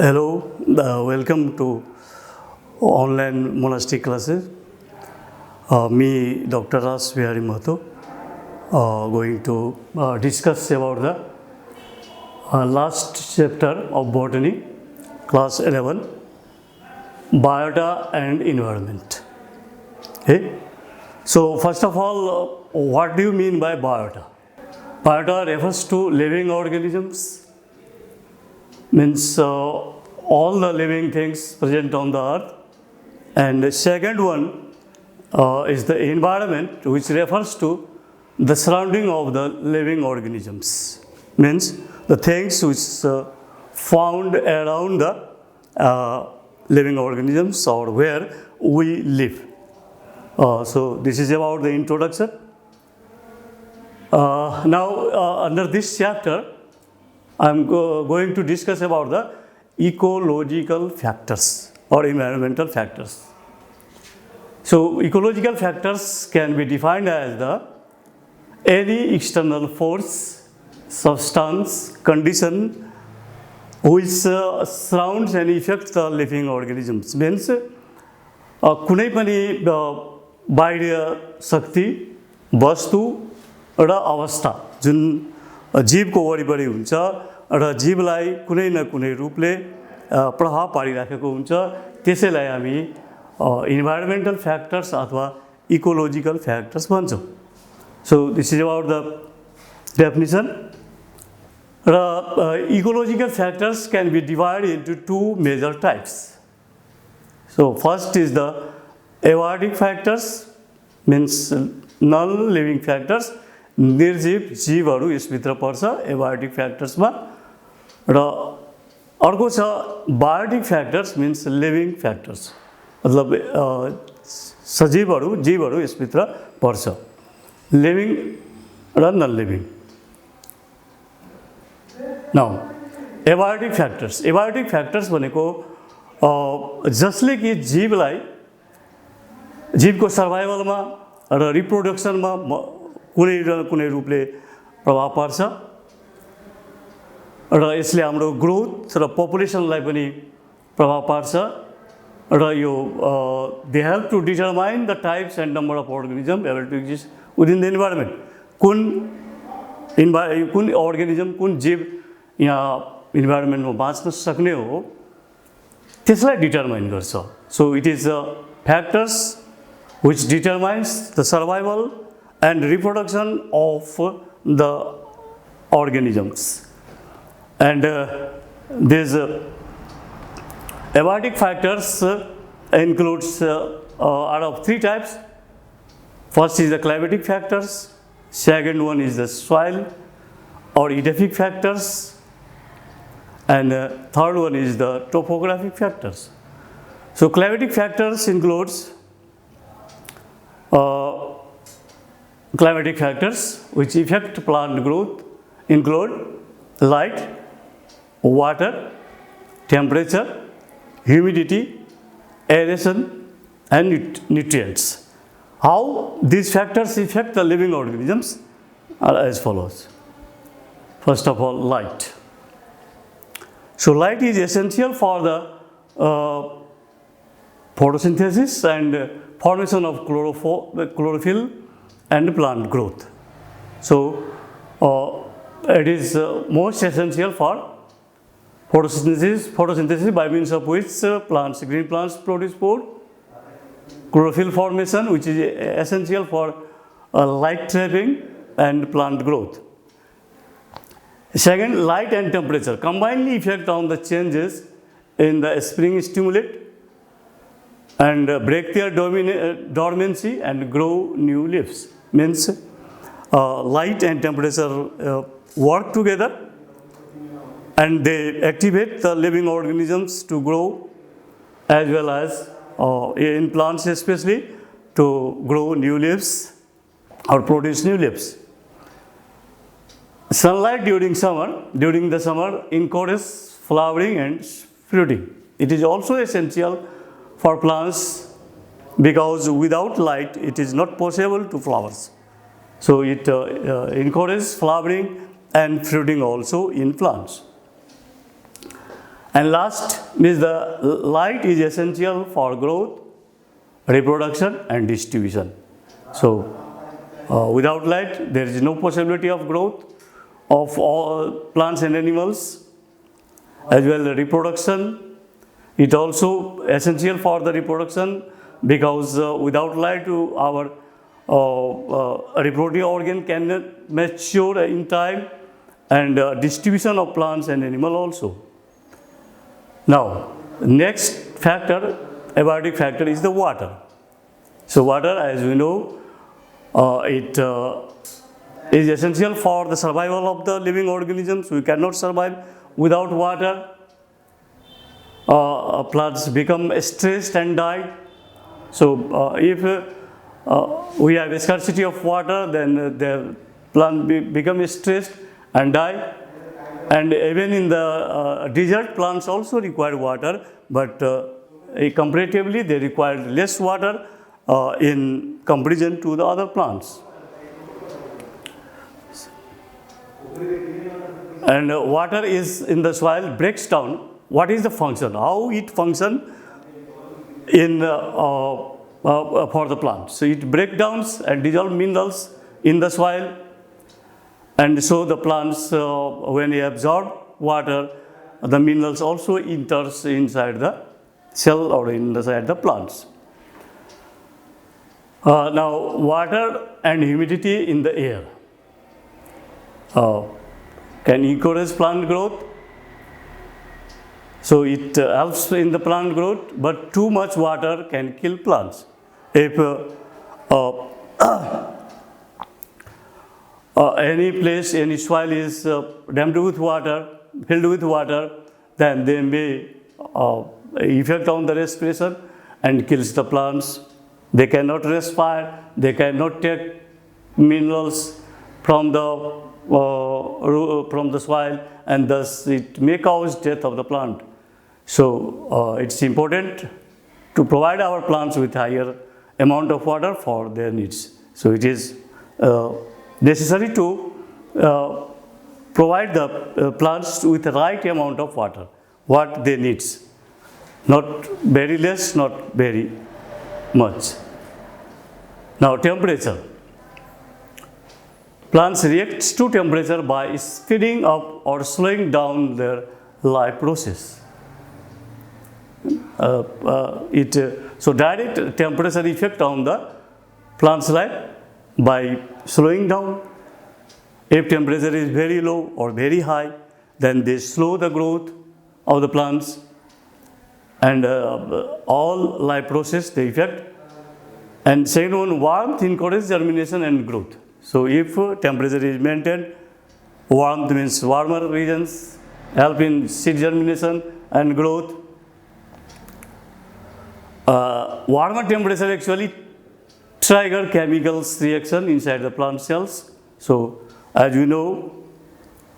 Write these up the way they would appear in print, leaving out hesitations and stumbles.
Hello, welcome to online monastic classes. Me, Dr. Ras Vihari Mahato, going to discuss about the last chapter of botany, class 11, biota and environment. Okay? So, first of all, what do you mean by biota? Biota refers to living organisms, means all the living things present on the earth. And the second one is the environment, which refers to the surrounding of the living organisms, means the things which found around the living organisms or where we live. So this is about the introduction. Now under this chapter I am going to discuss about the ecological factors or environmental factors. So ecological factors can be defined as the any external force, substance, condition which surrounds and affects the living organisms. Means कुनै पनि बाह्य शक्ति, वस्तु र अवस्था जुन जीवको वरिपरि हुन्छ र जीवलाई कुनै न कुनै रूपले प्रभाव पारिराखेको हुन्छ, त्यसैलाई हामी इन्भाइरोमेन्टल फ्याक्टर्स अथवा इकोलोजिकल फ्याक्टर्स भन्छौँ. So this is about the definition. र ecological factors can be divided into two major types. So first is the abiotic factors, means non living factors. निर्जीव जीवहरू यसभित्र पर्छ एबायोटिक फ्याक्टर्समा. र अर्को छ biotic factors, means living factors, मतलब सजीवहरू जीवहरू यसभित्र पर्छ, लिभिङ र non living. Now abiotic factors. Abiotic factors भनेको जसले कि जीवको सर्भाइभलमा र रिप्रोडक्सनमा कुनै न कुनै रूपले प्रभाव पार्छ र यसले हाम्रो ग्रोथ र पपुलेसनलाई पनि प्रभाव पार्छ. र यो they help to determine the types and number of organism able to exist within the environment. कुन अर्गनिजम, कुन जीव यहाँ इन्भाइरोमेन्टमा बाँच्न सक्ने हो, त्यसलाई डिटरमाइन गर्छ. So it is factors which determines the survival and reproduction of the organisms. And these abiotic factors includes out of three types. First is the climatic factors, second one is the soil or edaphic factors, and third one is the topographic factors. So climatic factors includes climatic factors which affect plant growth include light, water, temperature, humidity, aeration and nutrients. How these factors affect the living organisms are as follows. First of all, light. So light is essential for the photosynthesis and formation of chlorophyll and plant growth. So it is most essential for photosynthesis by means of which green plants produce food. Chlorophyll formation, which is essential for light trapping and plant growth. Second, light and temperature combinedly effect on the changes in the spring stimulate and break their dormancy and grow new leaves. Means light and temperature work together and they activate the living organisms to grow, as well as in plants especially to grow new leaves or produce new leaves. Sunlight during the summer encourages flowering and fruiting. It is also essential for plants because without light it is not possible to flowers. So it encourages flowering and fruiting also in plants. And last means the light is essential for growth, reproduction and distribution. So without light there is no possibility of growth of all plants and animals, as well as reproduction. It also essential for the reproduction because without light our reproductive organ cannot mature in time, and distribution of plants and animal also. Now next factor, abiotic factor, is the water. So water, as we know, it is essential for the survival of the living organisms. We cannot survive without water. Plants become stressed and die. So if we have a scarcity of water, then the plant become stressed and die. And even in the desert, plants also require water, but comparatively they require less water in comparison to the other plants. And water is in the soil breaks down. What is the function? How it function in for the plant? So it breaks down and dissolve minerals in the soil, and so the plants when they absorb water, the minerals also enters inside the cell or inside the plants. Now water and humidity in the air can encourage plant growth. So it helps in the plant growth, but too much water can kill plants. If any place, any soil is dammed with water, filled with water, then they may effect on the respiration and kills the plants. They cannot respire, they cannot take minerals from the soil, and thus it may cause death of the plant. So it's important to provide our plants with higher amount of water for their needs. So it is necessary to provide the plants with the right amount of water, what they need, not very less, not very much. Now temperature. Plants react to temperature by speeding up or slowing down their life process. So direct temperature effect on the plant's life by slowing down. If temperature is very low or very high, then they slow the growth of the plants, and all life process they affect. And second one, warmth encourages germination and growth. So if temperature is maintained, warmth means warmer regions help in seed germination and growth. Warmer temperature actually trigger chemicals reaction inside the plant cells. So as you know,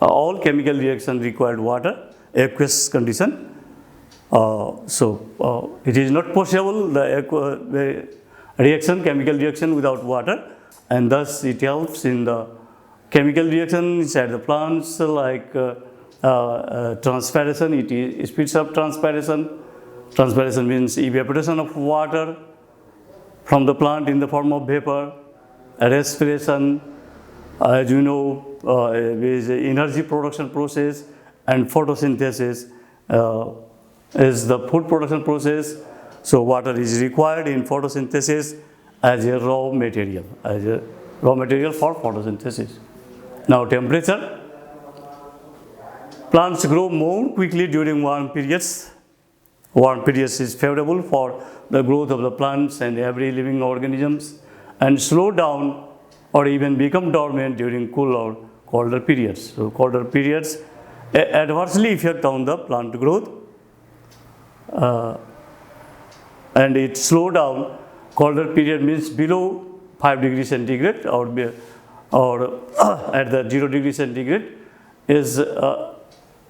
all chemical reaction required water, aqueous condition. So it is not possible the chemical reaction without water, and thus it helps in the chemical reaction inside the plants, like transpiration. It speeds up transpiration. Transpiration means evaporation of water from the plant in the form of vapor. Respiration, as you know, is energy production process, and photosynthesis is the food production process. So water is required in photosynthesis as a raw material for photosynthesis. Now temperature. Plants grow more quickly during warm periods. Warm periods is favorable for the growth of the plants and every living organisms, and slow down or even become dormant during cool or colder periods. So colder periods adversely affect on the plant growth, and it slow down. Colder period means below 5 degrees centigrade or at the 0 degree centigrade is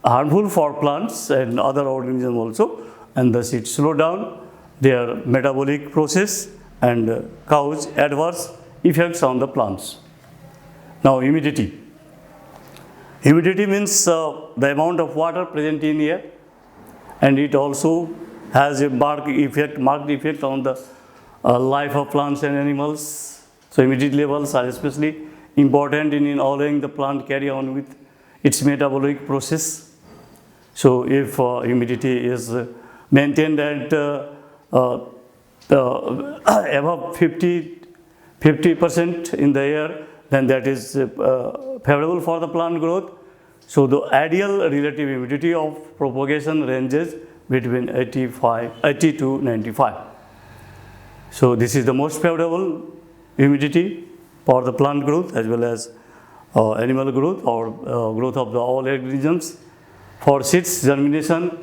harmful for plants and other organisms also, and thus it slow down their metabolic process and cause adverse effects on the plants. Now humidity. Humidity means the amount of water present in air. and it also has a marked effect on the life of plants and animals. So humidity levels are especially important in allowing the plant carry on with its metabolic process. So if humidity is maintained at above 50% in the air, then that is favorable for the plant growth. So the ideal relative humidity of propagation ranges between 80 to 95. So this is the most favorable humidity for the plant growth as well as animal growth or growth of the all organisms. For seeds germination,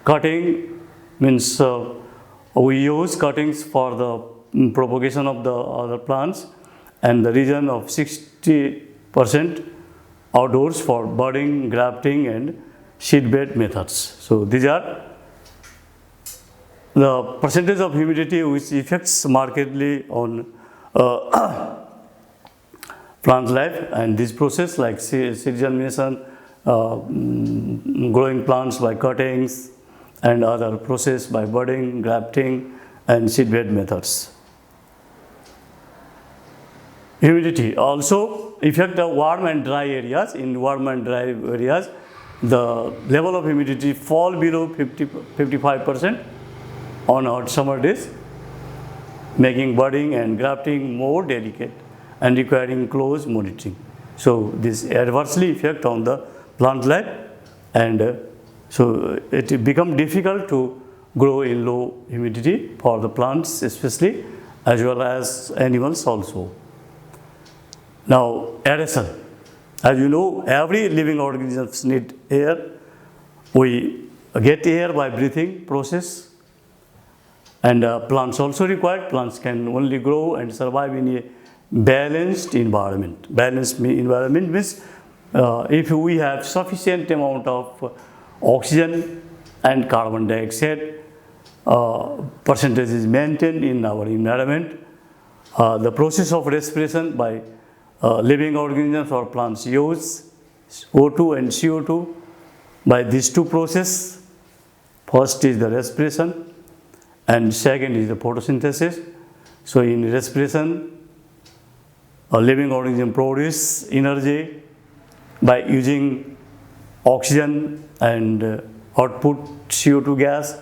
cutting means we use cuttings for the propagation of the other plants, and the region of 60% outdoors for budding, grafting and seedbed methods. So these are the percentage of humidity which affects markedly on plant life, and this process like seed germination, growing plants by cuttings and other process by budding, grafting and seedbed methods. Humidity also affect the warm and dry areas. In warm and dry areas, the level of humidity fall below 55% on hot summer days, making budding and grafting more delicate and requiring close monitoring. So this adversely affect on the plant life, and so it becomes difficult to grow in low humidity for the plants especially as well as animals also. Now aeration, as you know, every living organisms need air. We get air by breathing process, and plants also require. Plants can only grow and survive in a balanced environment. Balanced environment means if we have sufficient amount of oxygen and carbon dioxide percentage is maintained in our environment, the process of respiration by living organisms or plants use O2 and CO2. By these two processes, first is the respiration and second is the photosynthesis. So in respiration, a living organism produce energy by using oxygen and output CO2 gas.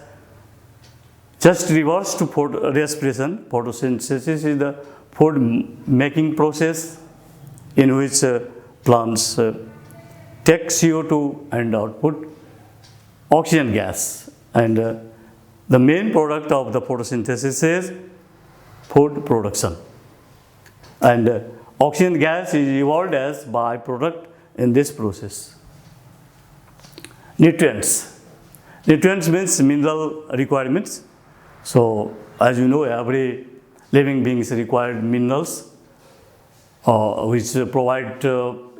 Just reverse to respiration, photosynthesis is the food making process in which plants take CO2 and output oxygen gas, and the main product of the photosynthesis is food production, and oxygen gas is evolved as byproduct in this process. Nutrients. Nutrients means mineral requirements. So as you know, every living being required minerals which provide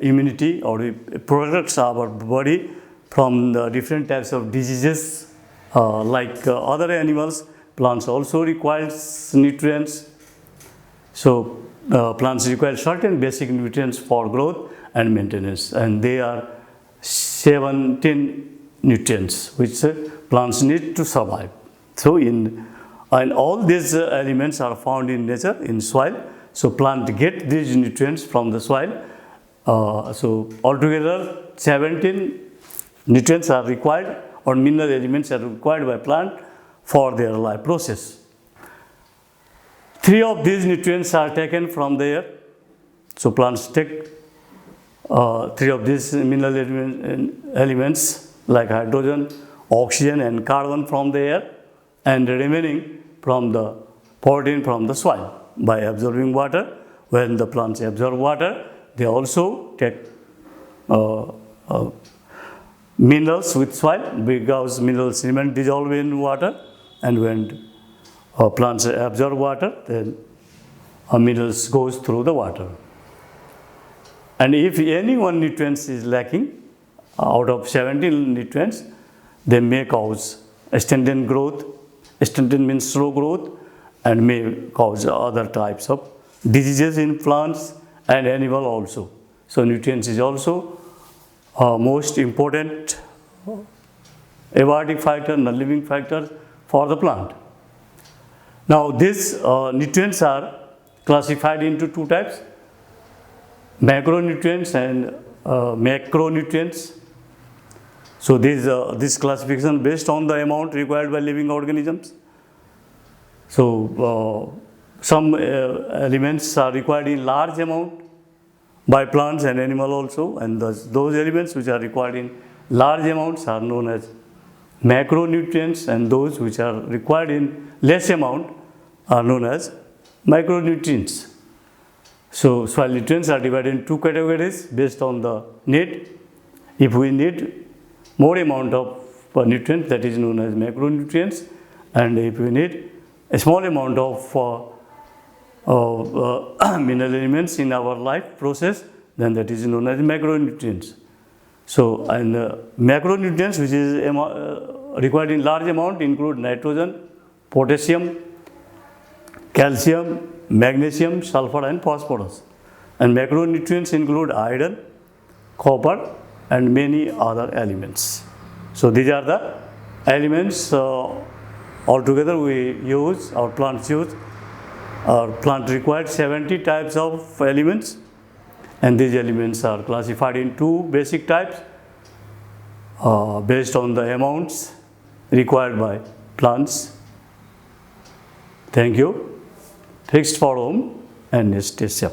immunity or protects our body from the different types of diseases. Like other animals, plants also require nutrients. So plants require certain basic nutrients for growth and maintenance, and they are 17 nutrients which plants need to survive. So and all these elements are found in nature, in soil. So plant get these nutrients from the soil. So altogether 17 nutrients are required, or mineral elements are required by plant for their life process. 3 of these nutrients are taken from the air. So plants take 3 of these mineral elements like hydrogen, oxygen and carbon from the air, and the remaining from the 14 from the soil by absorbing water. When the plants absorb water, they also take minerals with soil, because minerals remain dissolved in water, and when plants absorb water, then minerals goes through the water. And if any one nutrient is lacking out of 17 nutrients, they may cause stunted growth. Stunted means slow growth, and may cause other types of diseases in plants and animal also. So nutrients is also most important abiotic factor, non-living factors for the plant. Now these nutrients are classified into two types: macronutrients and macronutrients. So this classification based on the amount required by living organisms. So some elements are required in large amount by plants and animal also, and those elements which are required in large amounts are known as macronutrients, and those which are required in less amount are known as micronutrients. So soil nutrients are divided in two categories based on the need. If we need more amount of nutrients, that is known as macronutrients, and if we need a small amount of mineral elements in our life process, then that is known as macronutrients. So, and macronutrients which is required in large amount include nitrogen, potassium, calcium, magnesium, sulfur and phosphorus. And macronutrients include iron, copper and many other elements. So these are the elements altogether we use, our plants use. Our plant required 70 types of elements, and these elements are classified in two basic types based on the amounts required by plants. Thank you. Fixed for home and stay safe.